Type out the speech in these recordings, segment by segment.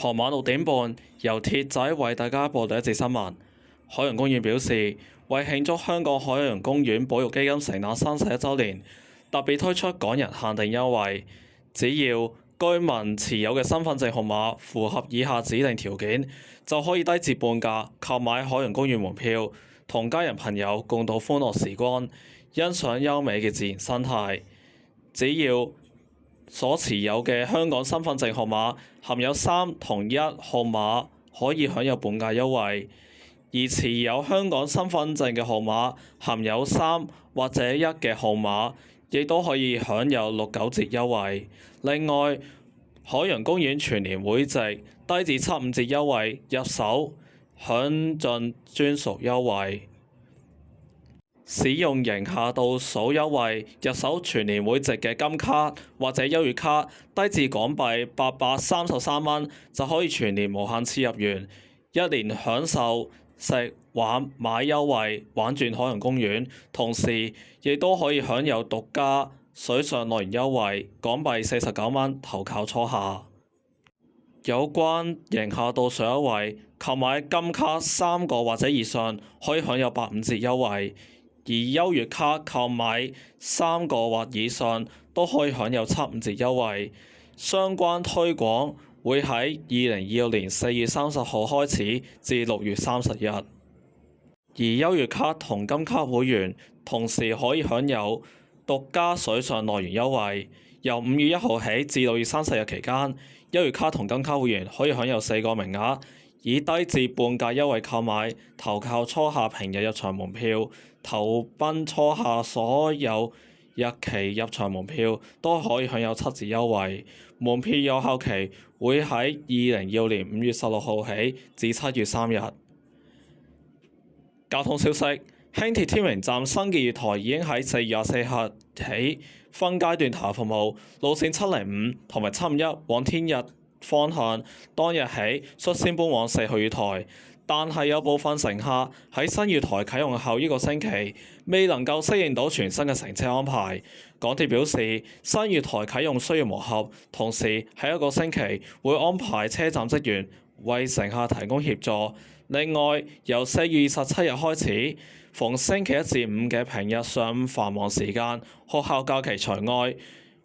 傍晚6點半，由鐵仔為大家報第一節新聞。海洋公園表示，為慶祝香港海洋公園保育基金成立31週年，特別推出港人限定優惠，只要居民持有嘅身份證號碼符合以下指定條件，就可以低至半價購買海洋公園門票，同家人朋友共度歡樂時光，欣賞優美嘅自然生態。只要所持有嘅香港身份證號碼含有3同1號碼，可以享有半價優惠；而持有香港身份證嘅號碼含有3或者1嘅號碼，亦都可以享有69折優惠。另外，海洋公園全年會籍低至75折優惠，入手享盡專屬優惠。使用營下倒數優惠，入手全年會籍嘅金卡或者優越卡，低至港幣833蚊，就可以全年無限次入園，一年享受食玩買優惠，玩轉海洋公園，同時亦都可以享有獨家水上樂園優惠，港幣49蚊，投靠初夏。有關營下倒數優惠，購買金卡3個或者以上，可以享有85折優惠。而優越卡購買3個或以上都可以享有75折優惠。相關推廣會喺2026年4月30號開始至6月30日。而優越卡同金卡會員同時可以享有獨家水上樂園優惠。由5月1號起至6月30日期間，優越卡同金卡會員可以享有4個名額，以低至半價優惠購買，投靠初夏平日入場門票，投奔初夏所有日期入場門票都可以享有7折優惠。門票有效期會喺2026年5月16號起至7月3日。交通消息：輕鐵天榮站新嘅月台已經喺4月24日起分階段投入服務，路線705同埋751往天日方向當日起率先搬往4號月台，但係有部分乘客喺新月台啟用後1個星期未能夠適應到全新嘅乘車安排。港鐵表示，新月台啟用需要磨合，同時喺1個星期會安排車站職員為乘客提供協助。另外，由4月27日開始，逢星期1至5嘅平日上午繁忙時間，學校假期除外，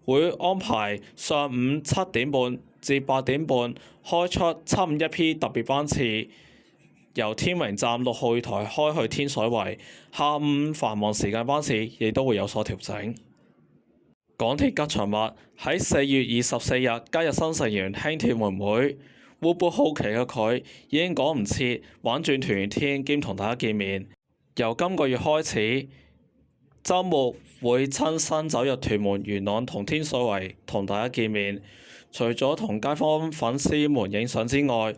會安排上午7點半至8點半開出751P 特別班次，由天榮站6號月台開去天水圍。下午繁忙時間班次亦都會有所調整。港鐵吉祥物喺4月24日加入新成員輕鐵妹妹。會唔會好奇嘅佢已經趕唔切玩轉團圓天兼同大家見面。由今個月開始，週末會親身走入屯門、元朗同天水圍同大家見面。除咗同街坊粉絲們影相之外，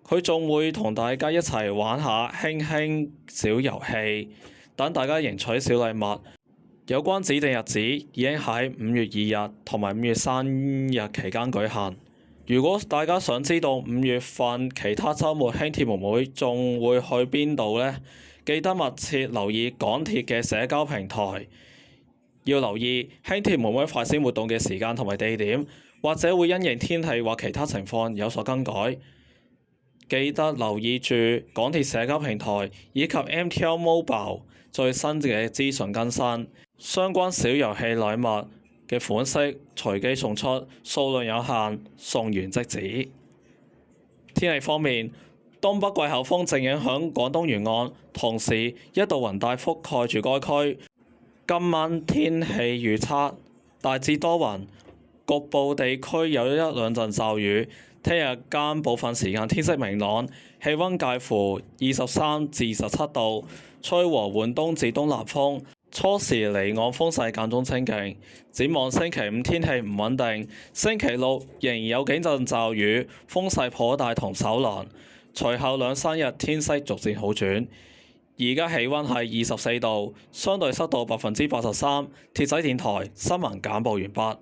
佢仲會同大家一齊玩下輕輕小遊戲，等大家贏取小禮物。有關指定日子已經喺5月2日同埋5月3日期間舉行。如果大家想知道5月份其他週末輕鐵妹妹仲會去邊度呢？記得密切留意港鐵嘅社交平台，要留意輕鐵妹妹快閃活動嘅時間同埋地點，或者會因應天氣或其他情況有所更改。記得留意住港鐵社交平台以及 MTR Mobile 最新嘅資訊更新，相關小遊戲禮物嘅款式隨機送出，數量有限，送完即止。天氣方面，東北季候風正影響廣東沿岸，同時一道雲帶覆蓋住該區。今晚天氣預測大致多雲，局部地區有1兩陣驟雨。聽日間部分時間天色明朗，氣温介乎23至27度，吹和緩東至東南風。初時離岸風勢間中清勁。展望星期5天氣唔穩定，星期6仍然有幾陣驟雨，風勢頗大同手涼。隨後2、3日天色逐漸好轉。而家氣温係24度，相對濕度83%。鐵仔電台新聞簡報完畢。